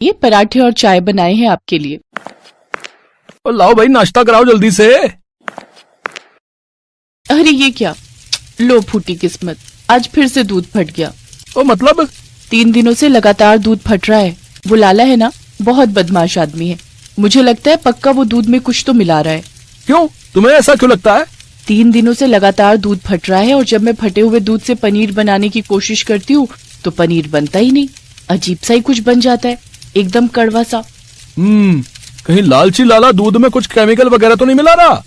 ये पराठे और चाय बनाए हैं आपके लिए। और लाओ भाई, नाश्ता कराओ जल्दी से। अरे ये क्या, लो फूटी किस्मत, आज फिर से दूध फट गया। ओ मतलब 3 दिनों से लगातार दूध फट रहा है। वो लाला है ना, बहुत बदमाश आदमी है। मुझे लगता है पक्का वो दूध में कुछ तो मिला रहा है। क्यों, तुम्हें ऐसा क्यों लगता है? 3 दिनों से लगातार दूध फट रहा है और जब मैं फटे हुए दूध से पनीर बनाने की कोशिश करती हूँ तो पनीर बनता ही नहीं, अजीब सा ही कुछ बन जाता है, एकदम कड़वा सा। कहीं लालची लाला दूध में कुछ केमिकल वगैरह तो नहीं मिला रहा?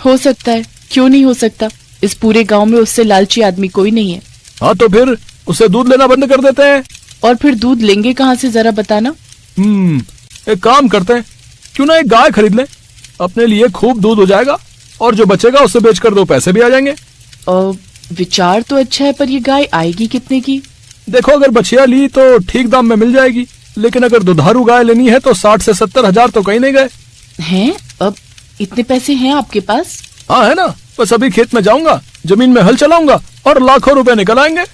हो सकता है, क्यों नहीं हो सकता। इस पूरे गांव में उससे लालची आदमी कोई नहीं है। हाँ तो फिर उसे दूध लेना बंद कर देते हैं। और फिर दूध लेंगे कहाँ से, जरा बताना। एक काम करते हैं, क्यों ना एक गाय खरीद लें, अपने लिए खूब दूध हो जाएगा और जो बचेगा उससे बेचकर 2 पैसे भी आ जाएंगे। विचार तो अच्छा है, पर ये गाय आएगी कितने की? देखो, अगर बछिया ली तो ठीक दाम में मिल जाएगी, लेकिन अगर दुधारू गाय लेनी है तो 60 से 70 हजार तो कहीं नहीं गए हैं। अब इतने पैसे हैं आपके पास? हाँ है ना, बस अभी खेत में जाऊंगा, जमीन में हल चलाऊंगा और लाखों रुपए निकल आएंगे।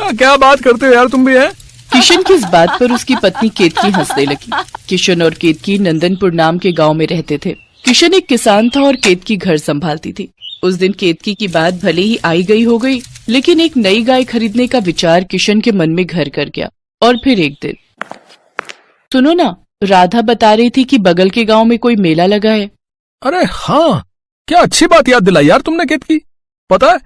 क्या बात करते हो यार, तुम भी हैं। किशन की इस बात पर उसकी पत्नी केतकी हंसने लगी। किशन और केतकी नंदनपुर नाम के गांव में रहते थे। किशन एक किसान था और केतकी घर संभालती थी। उस दिन केतकी की बात भले ही आई गई हो गई, लेकिन एक नई गाय खरीदने का विचार किशन के मन में घर कर गया। और फिर एक दिन, सुनो ना, राधा बता रही थी कि बगल के गांव में कोई मेला लगा है। अरे हाँ, क्या अच्छी बात याद दिलाई यार तुमने केतकी। पता है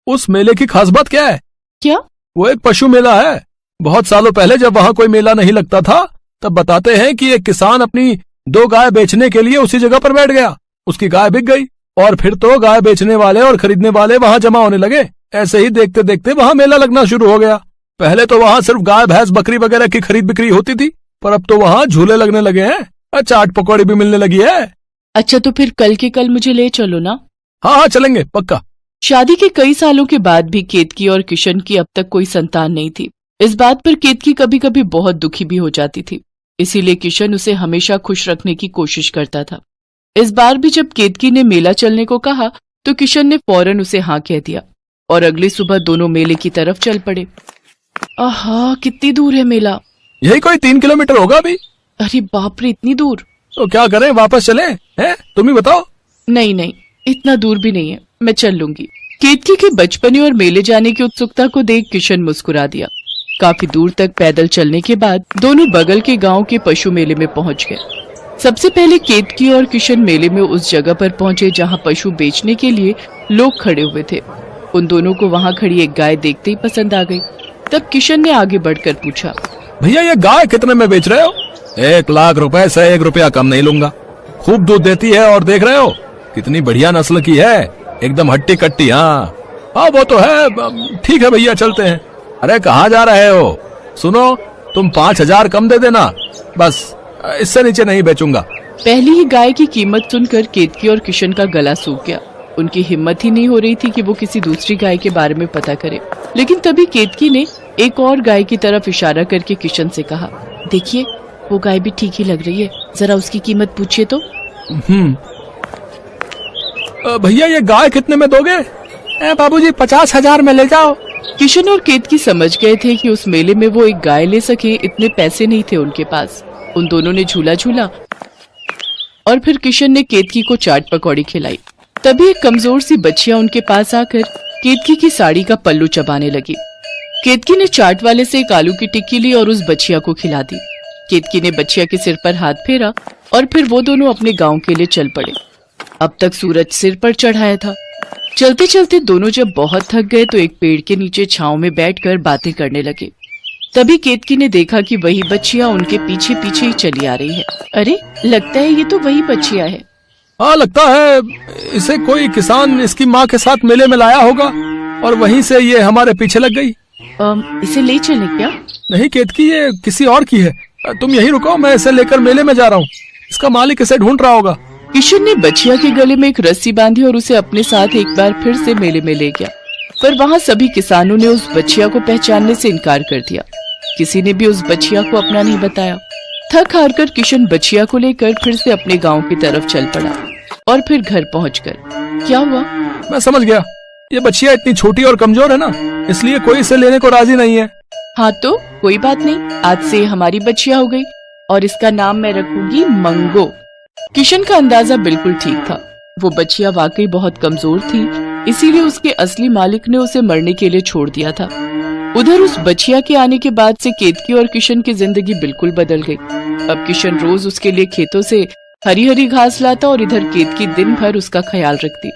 उस मेले की खास बात क्या है? क्या? वो एक पशु मेला है। बहुत सालों पहले जब वहाँ कोई मेला नहीं लगता था, तब बताते हैं कि एक किसान अपनी 2 गाय बेचने के लिए उसी जगह पर बैठ गया। उसकी गाय बिक गई और फिर तो गाय बेचने वाले और खरीदने वाले वहाँ जमा होने लगे। ऐसे ही देखते देखते वहाँ मेला लगना शुरू हो गया। पहले तो वहाँ सिर्फ गाय भैंस बकरी वगैरह की खरीद बिक्री होती थी, पर अब तो वहाँ झूले लगने लगे हैं, चाट पकौड़ी भी मिलने लगी है। अच्छा, तो फिर कल के कल मुझे ले चलो ना। हाँ चलेंगे पक्का। शादी के कई सालों के बाद भी केतकी और किशन की अब तक कोई संतान नहीं थी। इस बात पर केतकी कभी कभी बहुत दुखी भी हो जाती थी, इसीलिए किशन उसे हमेशा खुश रखने की कोशिश करता था। इस बार भी जब केतकी ने मेला चलने को कहा तो किशन ने फौरन उसे हाँ कह दिया और अगली सुबह दोनों मेले की तरफ चल पड़े। आहा, कितनी दूर है मेला? यही कोई 3 किलोमीटर होगा अभी। अरे बाप रे, इतनी दूर। तो क्या करें, वापस चले हैं? तुम ही बताओ। नहीं, इतना दूर भी नहीं है, मैं चल लूंगी। केतकी के बचपने और मेले जाने की उत्सुकता को देख किशन मुस्कुरा दिया। काफी दूर तक पैदल चलने के बाद दोनों बगल के गांव के पशु मेले में पहुंच गए। सबसे पहले केतकी और किशन मेले में उस जगह पर पहुंचे जहां पशु बेचने के लिए लोग खड़े हुए थे। उन दोनों को वहां खड़ी एक गाय देखते ही पसंद आ गई। तब किशन ने आगे बढ़कर पूछा, भैया ये गाय कितने में बेच रहे हो? 1 लाख रुपए से 1 रुपया कम नहीं लूंगा। खूब दूध देती है और देख रहे हो कितनी बढ़िया नस्ल की है, एकदम हट्टी कट्टी। हाँ वो तो है, ठीक है भैया चलते हैं। अरे कहाँ जा रहे हो? सुनो, तुम 5,000 कम दे देना, बस इससे नीचे नहीं बेचूंगा। पहली ही गाय की कीमत सुनकर केतकी और किशन का गला सूख गया। उनकी हिम्मत ही नहीं हो रही थी कि वो किसी दूसरी गाय के बारे में पता करे। लेकिन तभी केतकी ने एक और गाय की तरफ इशारा करके किशन से कहा, देखिए वो गाय भी ठीक ही लग रही है, जरा उसकी कीमत पूछिए तो। भैया ये गाय कितने में दोगे? बाबूजी 50,000 में ले जाओ। किशन और केतकी समझ गए थे कि उस मेले में वो एक गाय ले सके इतने पैसे नहीं थे उनके पास। उन दोनों ने झूला झूला और फिर किशन ने केतकी को चाट पकौड़ी खिलाई। तभी एक कमजोर सी बच्चिया उनके पास आकर केतकी की साड़ी का पल्लू चबाने लगी। केतकी ने चाट वाले से एक आलू की टिक्की ली और उस बच्चिया को खिला दी। केतकी ने बच्चिया के सिर पर हाथ फेरा और फिर वो दोनों अपने गांव के लिए चल पड़े। अब तक सूरज सिर पर चढ़ाया था। चलते चलते दोनों जब बहुत थक गए तो एक पेड़ के नीचे छांव में बैठकर बातें करने लगे। तभी केतकी ने देखा कि वही बच्चिया उनके पीछे पीछे ही चली आ रही है। अरे, लगता है ये तो वही बच्चिया है। हाँ लगता है, इसे कोई किसान इसकी माँ के साथ मेले में लाया होगा और वहीं से ये हमारे पीछे लग गई। इसे ले चले क्या? नहीं केतकी, ये किसी और की है, तुम यहीं रुको, मैं इसे लेकर मेले में जा रहा हूँ। इसका मालिक इसे ढूंढ रहा होगा। किशन ने बच्चिया के गले में एक रस्सी बांधी और उसे अपने साथ एक बार फिर से मेले में ले गया, पर वहाँ सभी किसानों ने उस बच्चिया को पहचानने से इनकार कर दिया। किसी ने भी उस बच्चिया को अपना नहीं बताया। थक हार कर किशन बच्चिया को लेकर फिर से अपने गांव की तरफ चल पड़ा और फिर घर पहुंचकर, क्या हुआ? मैं समझ गया, ये बच्चिया इतनी छोटी और कमजोर है ना, इसलिए कोई इसे लेने को राजी नहीं है। हाँ तो कोई बात नहीं, आज से हमारी बच्चियां हो गई और इसका नाम मैं रखूंगी मंगो। किशन का अंदाजा बिल्कुल ठीक था। वो बच्चियां वाकई बहुत कमजोर थी, इसीलिए उसके असली मालिक ने उसे मरने के लिए छोड़ दिया था। उधर उस बच्चिया के आने के बाद से केतकी और किशन की जिंदगी बिल्कुल बदल गई। अब किशन रोज उसके लिए खेतों से हरी हरी घास लाता और इधर केतकी दिन भर उसका ख्याल रखती।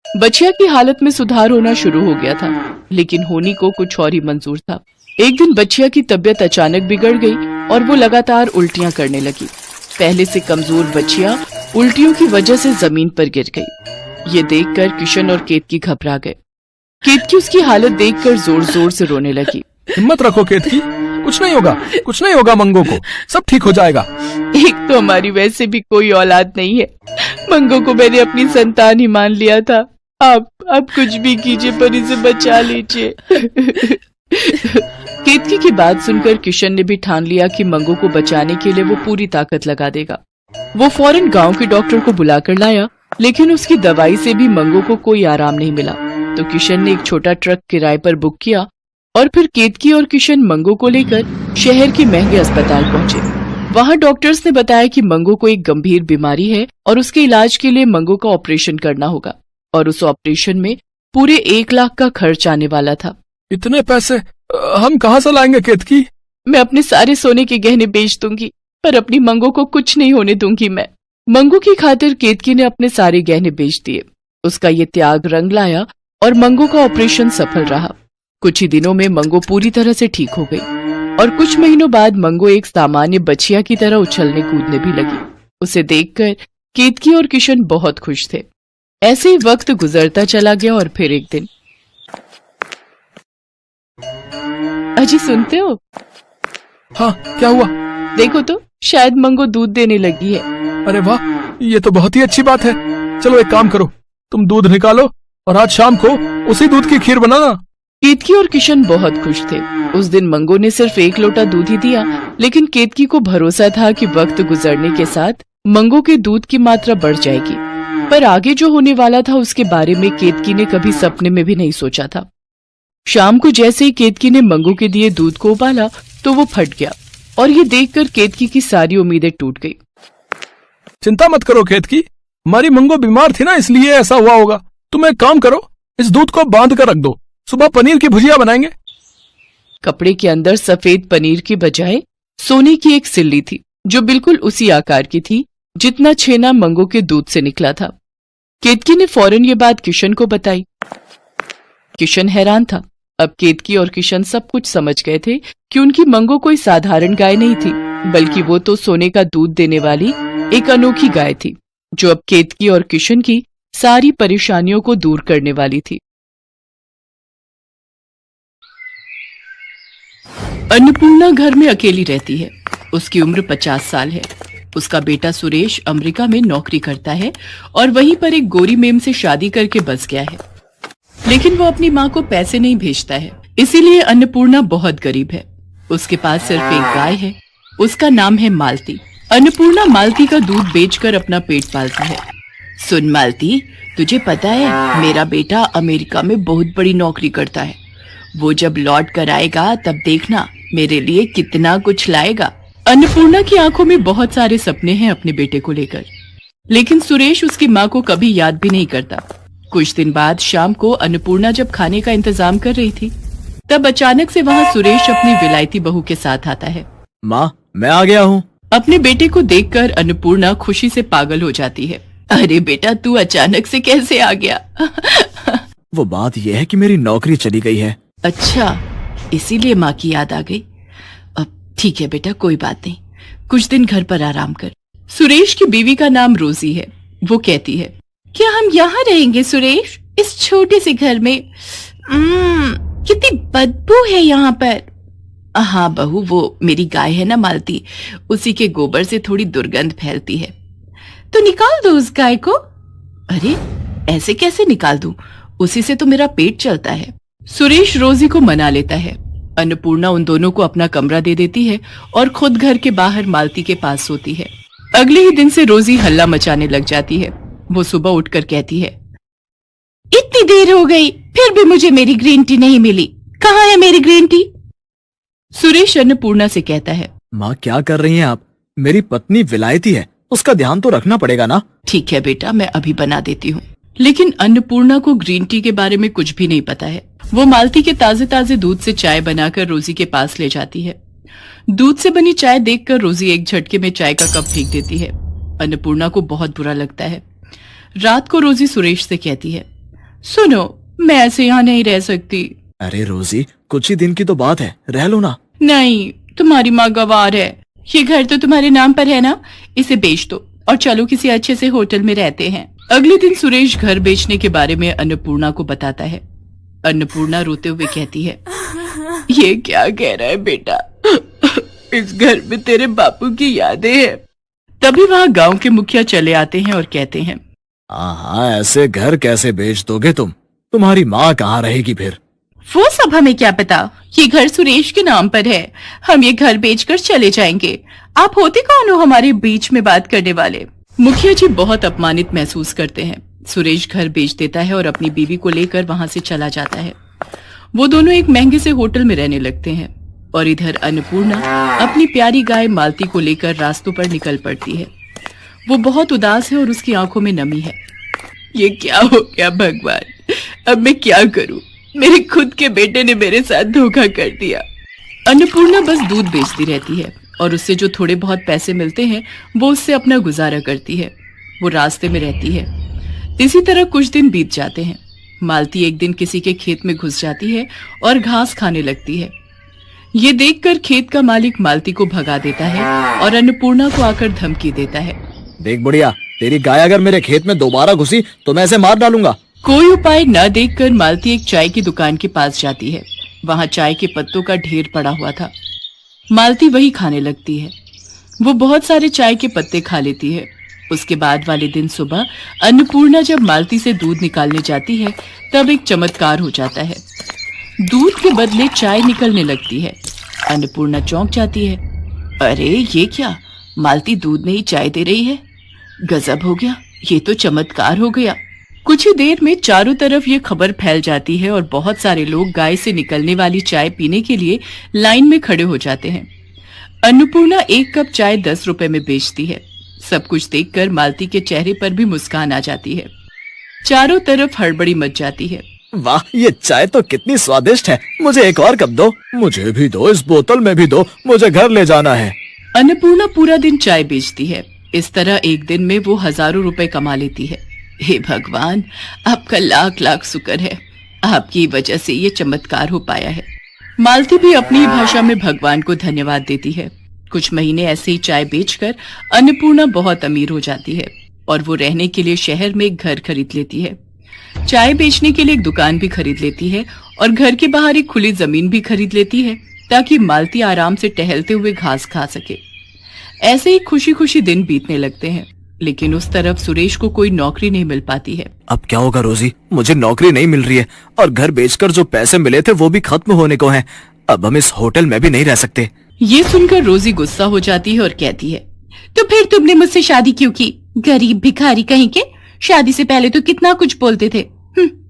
बच्चिया की हालत में सुधार होना शुरू हो गया था, लेकिन होनी को कुछ और ही मंजूर था। एक दिन बच्चिया की तबीयत अचानक बिगड़ गई और वो लगातार उल्टियां करने लगी। पहले से कमजोर बच्चिया उल्टियों की वजह से जमीन पर गिर गई। ये देखकर किशन और केतकी घबरा गए। केतकी उसकी हालत देखकर जोर जोर से रोने लगी। हिम्मत रखो केतकी, कुछ नहीं होगा मंगो को, सब ठीक हो जाएगा। एक तो हमारी वैसे भी कोई औलाद नहीं है, मंगो को मैंने अपनी संतान ही मान लिया था। आप कुछ भी कीजिए पर इसे बचा लीजिए। केतकी की बात सुनकर किशन ने भी ठान लिया कि मंगो को बचाने के लिए वो पूरी ताकत लगा देगा। वो फौरन गांव के डॉक्टर को बुलाकर लाया, लेकिन उसकी दवाई से भी मंगो को कोई आराम नहीं मिला। तो किशन ने एक छोटा ट्रक किराए पर बुक किया और फिर केतकी और किशन मंगो को लेकर शहर के महंगे अस्पताल पहुंचे। वहां डॉक्टर्स ने बताया कि मंगो को एक गंभीर बीमारी है और उसके इलाज के लिए मंगो का ऑपरेशन करना होगा और उस ऑपरेशन में पूरे 1 लाख का खर्च आने वाला था। इतने पैसे हम कहाँ से लाएंगे केतकी? मैं अपने सारे सोने के गहने बेच दूंगी, पर अपनी मंगो को कुछ नहीं होने दूंगी मैं। मंगो की खातिर केतकी ने अपने सारे गहने बेच दिए। उसका ये त्याग रंग लाया और मंगो का ऑपरेशन सफल रहा। कुछ ही दिनों में मंगो पूरी तरह से ठीक हो गई और कुछ महीनों बाद मंगो एक सामान्य बच्चिया की तरह उछलने कूदने भी लगी। उसे देखकर केतकी और किशन बहुत खुश थे। ऐसे ही वक्त गुजरता चला गया और फिर एक दिन, अजी सुनते हो? हाँ, क्या हुआ? देखो तो, शायद मंगो दूध देने लगी है। अरे वाह, ये तो बहुत ही अच्छी बात है। चलो एक काम करो, तुम दूध निकालो और आज शाम को उसी दूध की खीर बनाना। केतकी और किशन बहुत खुश थे। उस दिन मंगो ने सिर्फ 1 लोटा दूध ही दिया, लेकिन केतकी को भरोसा था कि वक्त गुजरने के साथ मंगो के दूध की मात्रा बढ़ जाएगी। पर आगे जो होने वाला था उसके बारे में केतकी ने कभी सपने में भी नहीं सोचा था। शाम को जैसे ही केतकी ने मंगो के दिए दूध को उबाला तो वो फट गया और ये देखकर केतकी की सारी उम्मीदें टूट गई। चिंता मत करो केतकी, हमारी मंगो बीमार थी ना, इसलिए ऐसा हुआ होगा। तुम एक काम करो, इस दूध को बांध कर रख दो, सुबह पनीर की भुजिया बनाएंगे। कपड़े के अंदर सफेद पनीर की बजाय सोने की एक सिल्ली थी, जो बिल्कुल उसी आकार की थी जितना छेना मंगो के दूध से निकला था। केतकी ने फौरन ये बात किशन को बताई। किशन हैरान था। अब केतकी और किशन सब कुछ समझ गए थे कि उनकी मंगो कोई साधारण गाय नहीं थी, बल्कि वो तो सोने का दूध देने वाली एक अनोखी गाय थी, जो अब केतकी और किशन की सारी परेशानियों को दूर करने वाली थी। अन्नपूर्णा घर में अकेली रहती है। उसकी उम्र 50 साल है। उसका बेटा सुरेश अमेरिका में नौकरी करता है और वहीं पर एक गोरी मेम से शादी करके बस गया है, लेकिन वो अपनी माँ को पैसे नहीं भेजता है, इसीलिए अन्नपूर्णा बहुत गरीब है। उसके पास सिर्फ एक गाय है, उसका नाम है मालती। अन्नपूर्णा मालती का दूध बेचकर अपना पेट पालती है। सुन मालती, तुझे पता है मेरा बेटा अमेरिका में बहुत बड़ी नौकरी करता है। वो जब लौट कर आएगा तब देखना मेरे लिए कितना कुछ लाएगा। अन्नपूर्णा की आंखों में बहुत सारे सपने हैं अपने बेटे को लेकर, लेकिन सुरेश उसकी माँ को कभी याद भी नहीं करता। कुछ दिन बाद शाम को अन्नपूर्णा जब खाने का इंतजाम कर रही थी, तब अचानक से वहाँ सुरेश अपनी विलायती बहू के साथ आता है। माँ, मैं आ गया हूँ। अपने बेटे को देखकर अन्नपूर्णा खुशी से पागल हो जाती है। अरे बेटा, तू अचानक से कैसे आ गया? वो बात यह है कि मेरी नौकरी चली गई है। अच्छा, इसीलिए माँ की याद आ गई। अब ठीक है बेटा, कोई बात नहीं, कुछ दिन घर पर आराम कर। सुरेश की बीवी का नाम रोजी है। वो कहती है, क्या हम यहाँ रहेंगे सुरेश, इस छोटे से घर में? कितनी बदबू है यहाँ पर। हाँ बहू, वो मेरी गाय है ना मालती, उसी के गोबर से थोड़ी दुर्गंध फैलती है, तो निकाल दो उस गाय को। अरे ऐसे कैसे निकाल दूं, उसी से तो मेरा पेट चलता है। सुरेश रोजी को मना लेता है। अन्नपूर्णा उन दोनों को अपना कमरा दे देती है और खुद घर के बाहर मालती के पास सोती है। अगले ही दिन से रोजी हल्ला मचाने लग जाती है। वो सुबह उठकर कहती है, इतनी देर हो गई फिर भी मुझे मेरी ग्रीन टी नहीं मिली, कहाँ है मेरी ग्रीन टी? सुरेश अन्नपूर्णा से कहता है। माँ क्या कर रही हैं आप? मेरी पत्नी विलायती है, उसका ध्यान तो रखना पड़ेगा ना। ठीक है बेटा, मैं अभी बना देती हूँ। लेकिन अन्नपूर्णा को ग्रीन टी के बारे में कुछ भी नहीं पता है। वो मालती के ताजे ताजे दूध से चाय बनाकर रोजी के पास ले जाती है। दूध से बनी चाय देखकर रोजी एक झटके में चाय का कप फेंक देती है। अन्नपूर्णा को बहुत बुरा लगता है। रात को रोजी सुरेश से कहती है, सुनो, मैं ऐसे यहाँ नहीं रह सकती। अरे रोजी, कुछ ही दिन की तो बात है, रह लो ना। नहीं, तुम्हारी माँ गवार है। ये घर तो तुम्हारे नाम पर है ना, इसे बेच दो और चलो किसी अच्छे से होटल में रहते हैं। अगले दिन सुरेश घर बेचने के बारे में अन्नपूर्णा को बताता है। अन्नपूर्णा रोते हुए कहती है, ये क्या कह रहा है बेटा? इस घर में तेरे बापू की यादें हैं। तभी वहाँ गांव के मुखिया चले आते हैं और कहते हैं, हाँ, ऐसे घर कैसे बेच दोगे तुम? तुम्हारी माँ कहाँ रहेगी फिर? वो सब हमें क्या पता, ये घर सुरेश के नाम पर है। हम ये घर बेचकर चले जाएंगे। आप होते कौन हो हमारे बीच में बात करने वाले? मुखिया जी बहुत अपमानित महसूस करते हैं। सुरेश घर बेच देता है और अपनी बीवी को लेकर वहां से चला जाता है। वो दोनों एक महंगे से होटल में रहने लगते हैं और इधर अन्नपूर्णा अपनी प्यारी गाय मालती को लेकर रास्तों पर निकल पड़ती है। वो बहुत उदास है और उसकी आंखों में नमी है। ये क्या हो गया भगवान, अब मैं क्या करूं? मेरे खुद के बेटे ने मेरे साथ धोखा कर दिया। अन्नपूर्णा बस दूध बेचती रहती है और उससे जो थोड़े बहुत पैसे मिलते हैं वो उससे अपना गुजारा करती है। वो रास्ते में रहती है। इसी तरह कुछ दिन बीत जाते हैं। मालती एक दिन किसी के खेत में घुस जाती है और घास खाने लगती है। ये देखकर खेत का मालिक मालती को भगा देता है और अन्नपूर्णा को आकर धमकी देता है, देख बुढ़िया, तेरी गाय अगर मेरे खेत में दोबारा घुसी तो मैं इसे मार डालूंगा। कोई उपाय न देखकर मालती एक चाय की दुकान के पास जाती है। वहां चाय के पत्तों का ढेर पड़ा हुआ था। मालती वही खाने लगती है। वो बहुत सारे चाय के पत्ते खा लेती है। उसके बाद वाले दिन सुबह अन्नपूर्णा जब मालती से दूध निकालने जाती है तब एक चमत्कार हो जाता है। दूध के बदले चाय निकलने लगती है। अन्नपूर्णा चौंक जाती है। अरे ये क्या, मालती दूध नहीं चाय दे रही है? गजब हो गया, ये तो चमत्कार हो गया। कुछ ही देर में चारों तरफ ये खबर फैल जाती है और बहुत सारे लोग गाय से निकलने वाली चाय पीने के लिए लाइन में खड़े हो जाते हैं। अन्नपूर्णा एक कप चाय 10 रुपए में बेचती है। सब कुछ देखकर मालती के चेहरे पर भी मुस्कान आ जाती है। चारों तरफ हड़बड़ी मच जाती है। वाह, ये चाय तो कितनी स्वादिष्ट है, मुझे एक और कप दो। मुझे भी दो, इस बोतल में भी दो, मुझे घर ले जाना है। अन्नपूर्णा पूरा दिन चाय बेचती है। इस तरह एक दिन में वो हजारों रुपए कमा लेती है। हे भगवान, आपका लाख लाख शुक्र है, आपकी वजह से ये चमत्कार हो पाया है। मालती भी अपनी भाषा में भगवान को धन्यवाद देती है। कुछ महीने ऐसे ही चाय बेचकर अन्नपूर्णा बहुत अमीर हो जाती है और वो रहने के लिए शहर में एक घर खरीद लेती है। चाय बेचने के लिए एक दुकान भी खरीद लेती है और घर के बाहर एक खुली जमीन भी खरीद लेती है ताकि मालती आराम से टहलते हुए घास खा सके। ऐसे ही खुशी खुशी दिन बीतने लगते हैं, लेकिन उस तरफ सुरेश को कोई नौकरी नहीं मिल पाती है। अब क्या होगा रोजी, मुझे नौकरी नहीं मिल रही है और घर बेचकर जो पैसे मिले थे वो भी खत्म होने को हैं। अब हम इस होटल में भी नहीं रह सकते। ये सुनकर रोजी गुस्सा हो जाती है और कहती है, तो फिर तुमने मुझसे शादी क्यों की? गरीब भिखारी कहीं के। शादी से पहले तो कितना कुछ बोलते थे,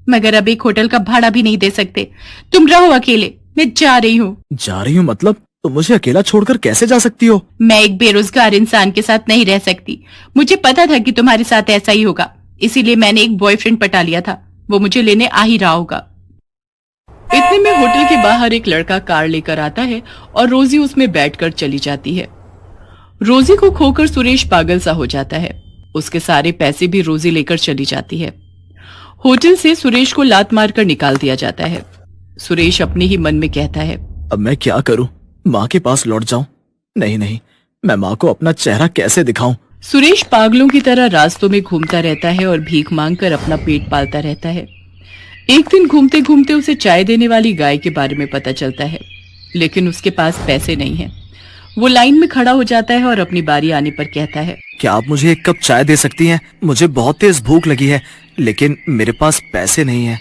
मगर अब एक होटल का भाड़ा भी नहीं दे सकते। तुम रहो अकेले, मैं जा रही हूँ। जा रही हूँ मतलब? तुम मुझे अकेला छोड़कर कैसे जा सकती हो? मैं एक बेरोजगार इंसान के साथ नहीं रह सकती। मुझे पता था कि तुम्हारे साथ ऐसा ही होगा, इसीलिए मैंने एक बॉयफ्रेंड पटा लिया था। वो मुझे लेने आ ही रहा होगा। इतने में होटल के बाहर एक लड़का कार लेकर आता है और रोजी उसमें बैठकर चली जाती है। रोजी को खोकर सुरेश पागल सा हो जाता है। उसके सारे पैसे भी रोजी लेकर चली जाती है। होटल से सुरेश को लात मारकर निकाल दिया जाता है। सुरेश अपने ही मन में कहता है, अब मैं क्या करूं? माँ के पास लौट जाऊं? नहीं नहीं, मैं माँ को अपना चेहरा कैसे दिखाऊं? सुरेश पागलों की तरह रास्तों में घूमता रहता है और भीख मांगकर अपना पेट पालता रहता है। एक दिन घूमते घूमते उसे चाय देने वाली गाय के बारे में पता चलता है, लेकिन उसके पास पैसे नहीं हैं। वो लाइन में खड़ा हो जाता है और अपनी बारी आने पर कहता है, क्या आप मुझे एक कप चाय दे सकती हैं? मुझे बहुत तेज भूख लगी है, लेकिन मेरे पास पैसे नहीं है।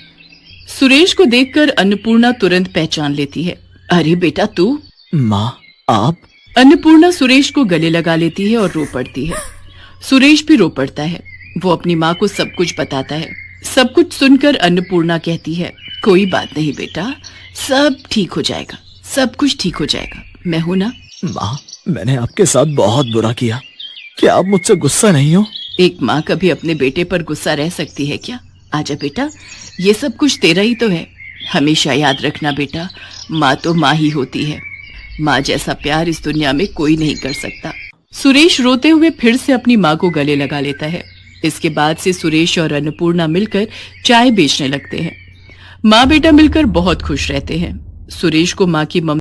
सुरेश को देखकर अन्नपूर्णा तुरंत पहचान लेती है। अरे बेटा तू? माँ, आप? अन्नपूर्णा सुरेश को गले लगा लेती है और रो पड़ती है। सुरेश भी रो पड़ता है। वो अपनी माँ को सब कुछ बताता है। सब कुछ सुनकर अन्नपूर्णा कहती है, कोई बात नहीं बेटा, सब ठीक हो जाएगा, सब कुछ ठीक हो जाएगा, मैं हूं ना। माँ, मैंने आपके साथ बहुत बुरा किया। क्या आप मुझसे गुस्सा नहीं हो? एक माँ कभी अपने बेटे पर गुस्सा रह सकती है क्या? आजा बेटा, ये सब कुछ तेरा ही तो है। हमेशा याद रखना बेटा, माँ तो माँ ही होती है। माँ जैसा प्यार इस दुनिया में कोई नहीं कर सकता। सुरेश रोते हुए फिर से अपनी माँ को गले लगा लेता है। इसके बाद से सुरेश और अन्नपूर्णा मिलकर चाय बेचने लगते हैं। माँ बेटा मिलकर बहुत खुश रहते हैं। सुरेश को माँ की